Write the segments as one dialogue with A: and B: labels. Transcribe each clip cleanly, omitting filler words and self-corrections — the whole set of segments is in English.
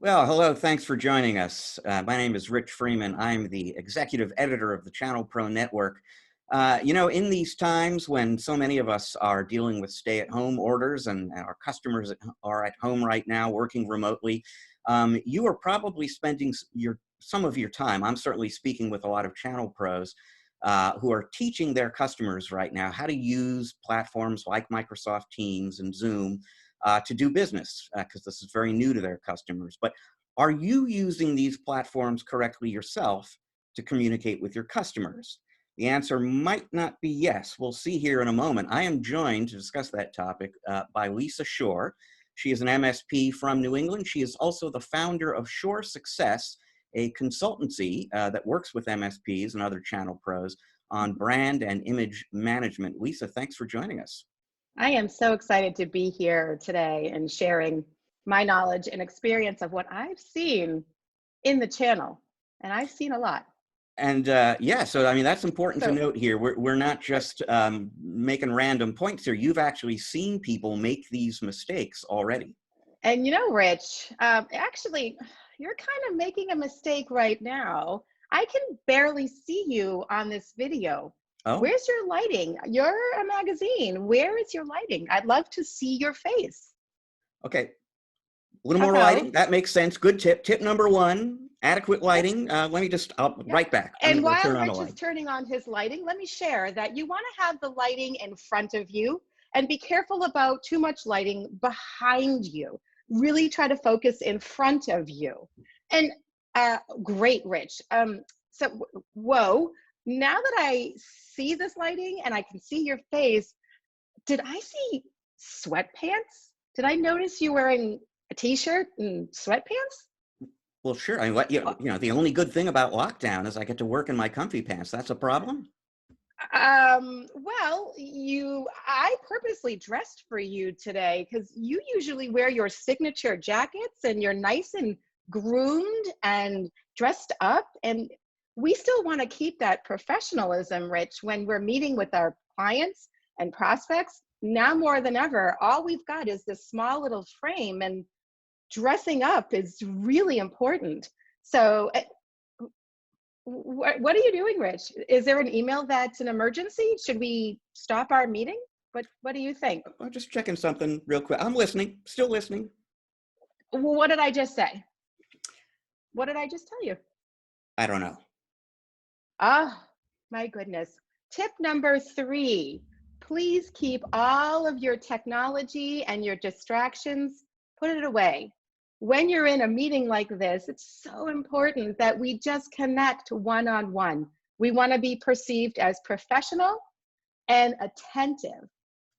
A: Well, hello. Thanks for joining us. My name is Rich Freeman. I'm the executive editor of the ChannelPro network. In these times when so many of us are dealing with stay-at-home orders and our customers are at home right now working remotely, you are probably spending some of your time. I'm certainly speaking with a lot of channel pros who are teaching their customers right now how to use platforms like Microsoft Teams and Zoom to do business, because this is very new to their customers. But are you using these platforms correctly yourself to communicate with your customers? The answer might not be yes. We'll see here in a moment. I am joined to discuss that topic by Lisa Shorr. She is an MSP from New England. She is also the founder of Shorr Success, a consultancy that works with MSPs and other channel pros on brand and image management. Lisa, thanks for joining us.
B: I am so excited to be here today and sharing my knowledge and experience of what I've seen in the channel. And I've seen a lot.
A: And yeah, so I mean, that's important to
B: So,
A: note here. We're not just making random points here. You've actually seen people make these mistakes already.
B: and you know, Rich, actually, you're kind of making a mistake right now. I can barely see you on this video.
A: Oh,
B: Where's your lighting? You're a magazine. Where is your lighting? I'd love to see your face.
A: okay. A little more
B: Uh-oh.
A: lighting. That makes sense. Good tip. Tip number one, adequate lighting. I'll
B: Yeah.
A: right back. I'm
B: And
A: going to go
B: while
A: turn on the
B: Rich is
A: light.
B: turning on his lighting, let me share that you want to have the lighting in front of you and be careful about too much lighting behind you. Really try to focus in front of you. And great, Rich. Whoa, now that I see this lighting and I can see your face, did I see sweatpants? Did I notice you wearing a t-shirt and sweatpants?
A: Well, sure. I mean, the only good thing about lockdown is I get to work in my comfy pants. That's a problem.
B: Well, I purposely dressed for you today because you usually wear your signature jackets and you're nice and groomed and dressed up. And we still want to keep that professionalism, Rich, when we're meeting with our clients and prospects. Now more than ever, all we've got is this small little frame, and dressing up is really important. So what are you doing, Rich? Is there an email that's an emergency? Should we stop our meeting? What do you think?
A: I'm just checking something real quick. I'm listening, still listening.
B: What did I just say? What did I just tell you?
A: I don't know.
B: Oh, my goodness. Tip number 3, please keep all of your technology and your distractions, put it away. When you're in a meeting like this, it's so important that we just connect one-on-one. We want to be perceived as professional and attentive.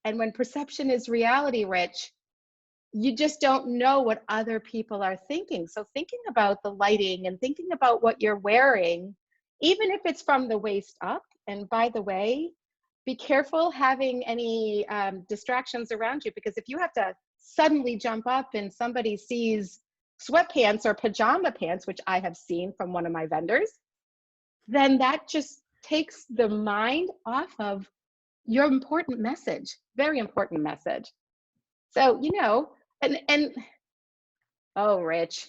B: And when perception is reality, Rich, you just don't know what other people are thinking. So thinking about the lighting and thinking about what you're wearing, even if it's from the waist up, and by the way, be careful having any distractions around you, because if you have to suddenly jump up and somebody sees sweatpants or pajama pants, which I have seen from one of my vendors, then that just takes the mind off of your important message, very important message. So, and oh, Rich,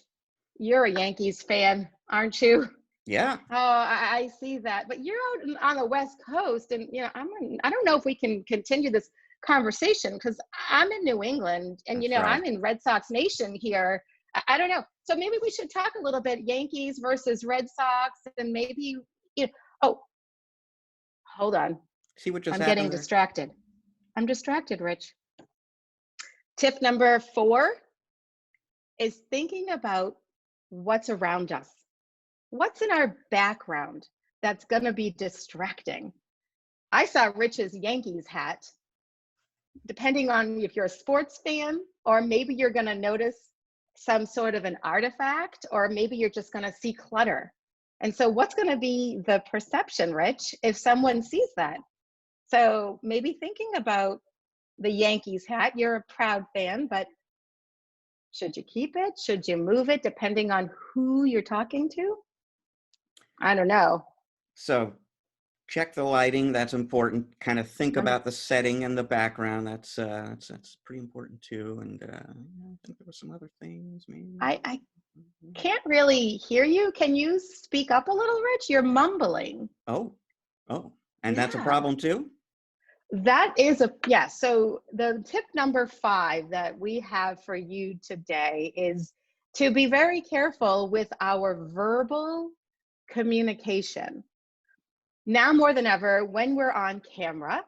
B: you're a Yankees fan, aren't you?
A: Yeah.
B: Oh, I see that. But you're out on the West Coast, and I don't know if we can continue this conversation because I'm in New England, and
A: That's right.
B: I'm in Red Sox Nation here. I don't know. So maybe we should talk a little bit Yankees versus Red Sox, and maybe oh, hold on.
A: See what just
B: I'm getting
A: happened there?
B: distracted. I'm distracted, Rich. Tip number 4 is thinking about what's around us. What's in our background that's going to be distracting? I saw Rich's Yankees hat. Depending on if you're a sports fan, or maybe you're going to notice some sort of an artifact, or maybe you're just going to see clutter. And so what's going to be the perception, Rich, if someone sees that? So maybe thinking about the Yankees hat, you're a proud fan, but should you keep it? Should you move it depending on who you're talking to? I don't know.
A: So check the lighting. That's important. Kind of think
B: I'm,
A: about the setting and the background. That's pretty important too. And I think there were some other things maybe.
B: I Can't really hear you. Can you speak up a little, Rich? You're mumbling.
A: Oh, oh, and that's a
B: Yeah.
A: problem too?
B: That is yeah. So the tip number 5 that we have for you today is to be very careful with our verbal communication. Now more than ever, when we're on camera,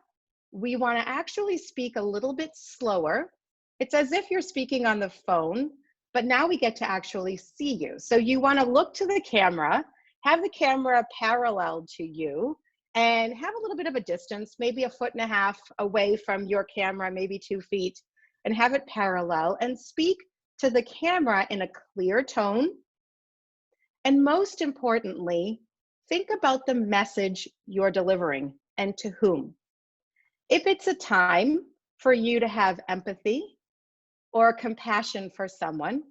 B: we want to actually speak a little bit slower. It's as if you're speaking on the phone, but now we get to actually see you. So you want to look to the camera, have the camera parallel to you, and have a little bit of a distance, maybe 1.5 feet away from your camera, maybe 2 feet, and have it parallel and speak to the camera in a clear tone. And most importantly, think about the message you're delivering and to whom. If it's a time for you to have empathy or compassion for someone,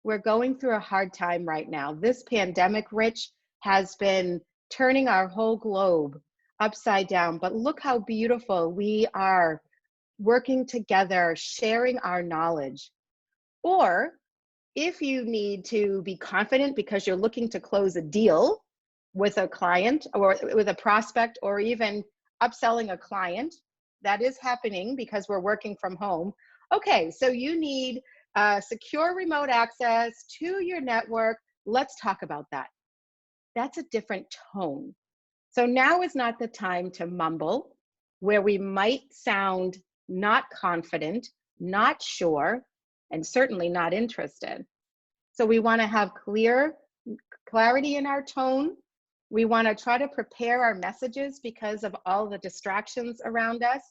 B: we're going through a hard time right now. This pandemic, Rich, has been turning our whole globe upside down. But look how beautiful we are working together, sharing our knowledge. Or if you need to be confident because you're looking to close a deal with a client or with a prospect, or even upselling a client, that is happening because we're working from home. Okay, so you need secure remote access to your network. Let's talk about that. That's a different tone. So now is not the time to mumble, where we might sound not confident, not sure, and certainly not interested. So we want to have clarity in our tone. We want to try to prepare our messages because of all the distractions around us.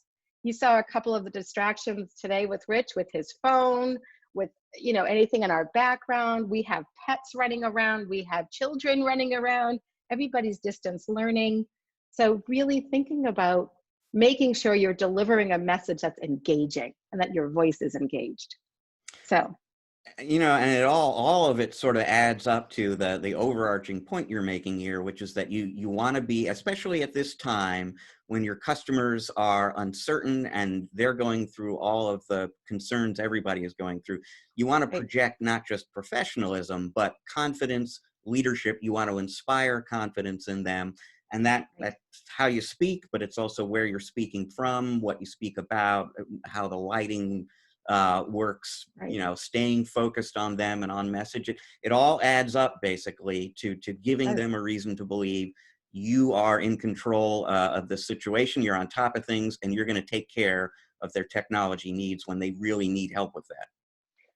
B: You saw a couple of the distractions today with Rich, with his phone, with anything in our background. We have pets running around. We have children running around. Everybody's distance learning. So really thinking about making sure you're delivering a message that's engaging and that your voice is engaged. So
A: And all of it sort of adds up to the overarching point you're making here, which is that you want to be, especially at this time when your customers are uncertain and they're going through all of the concerns everybody is going through, you want to
B: right,
A: project not just professionalism, but confidence, leadership. You want to inspire confidence in them. And that's how you speak, but it's also where you're speaking from, what you speak about, how the lighting works,
B: right.
A: staying focused on them and on message. It all adds up basically to giving them a reason to believe you are in control of the situation, you're on top of things, and you're going to take care of their technology needs when they really need help with that.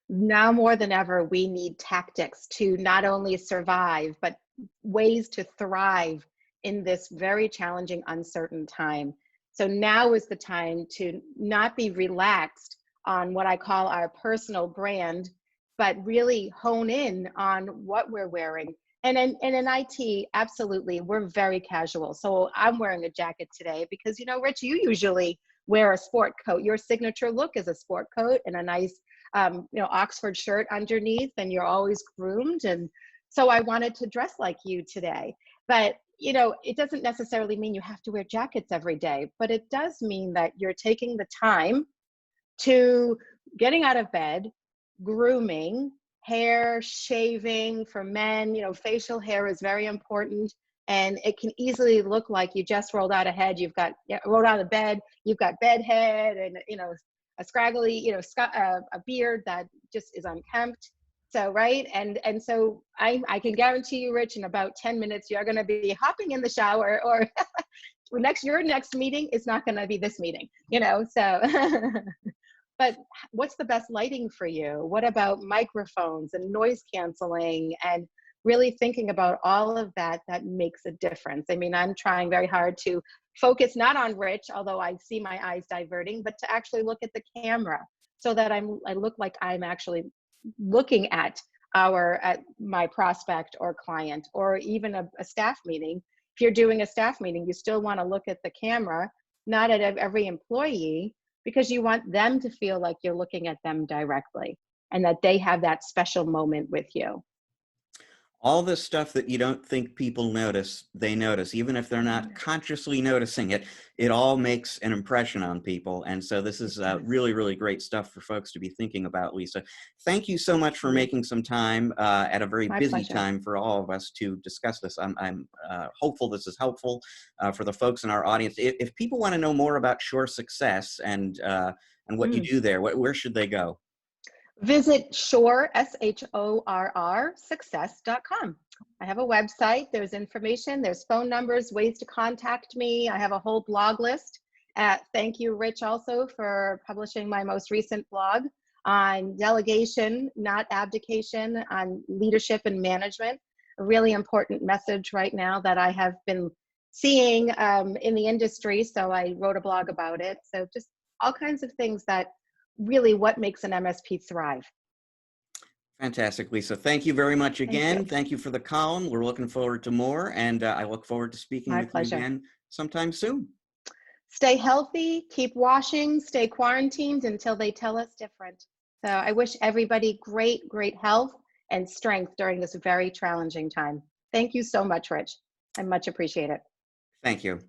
B: Now more than ever, we need tactics to not only survive, but ways to thrive in this very challenging, uncertain time. So now is the time to not be relaxed on what I call our personal brand, but really hone in on what we're wearing. And in IT, absolutely, we're very casual. So I'm wearing a jacket today because, Rich, you usually wear a sport coat. Your signature look is a sport coat and a nice Oxford shirt underneath, and you're always groomed. And so I wanted to dress like you today. But, it doesn't necessarily mean you have to wear jackets every day, but it does mean that you're taking the time to getting out of bed, grooming, hair, shaving for men. Facial hair is very important. And it can easily look like you just rolled out of bed. Rolled out of bed. You've got bed head and a scraggly, a beard that just is unkempt. So right, and so I can guarantee you, Rich, in about 10 minutes you're going to be hopping in the shower, or your next meeting is not going to be this meeting. So. But what's the best lighting for you? What about microphones and noise canceling, and really thinking about all of that makes a difference? I mean, I'm trying very hard to focus not on Rich, although I see my eyes diverting, but to actually look at the camera so that I look like I'm actually looking at my prospect or client, or even a staff meeting. If you're doing a staff meeting, you still want to look at the camera, not at every employee, because you want them to feel like you're looking at them directly and that they have that special moment with you.
A: All this stuff that you don't think people notice, they notice. Even if they're not
B: Yeah,
A: consciously noticing it, it all makes an impression on people. And so this
B: it
A: is
B: does.
A: really, really great stuff for folks to be thinking about, Lisa. Thank you so much for
B: Mm,
A: making some time at a very
B: my
A: busy
B: pleasure.
A: time for all of us to discuss this. I'm hopeful this is helpful for the folks in our audience. If people want to know more about Shore Success and what you
B: Mm.
A: do there, where should they go?
B: Visit Shorr, Shorr, success.com. I have a website. There's information, there's phone numbers, ways to contact me. I have a whole blog list. Thank you, Rich, also for publishing my most recent blog on delegation, not abdication, on leadership and management. A really important message right now that I have been seeing in the industry. So I wrote a blog about it. So just all kinds of things that really what makes an MSP thrive.
A: Fantastic, Lisa. Thank you very much
B: Thank you.
A: again. Thank you for the column. We're looking forward to more, and I look forward to speaking
B: My
A: with you
B: pleasure.
A: again sometime soon.
B: Stay healthy, keep washing, stay quarantined until they tell us different. So I wish everybody great, great health and strength during this very challenging time. Thank you so much, Rich. I much appreciate it.
A: Thank you.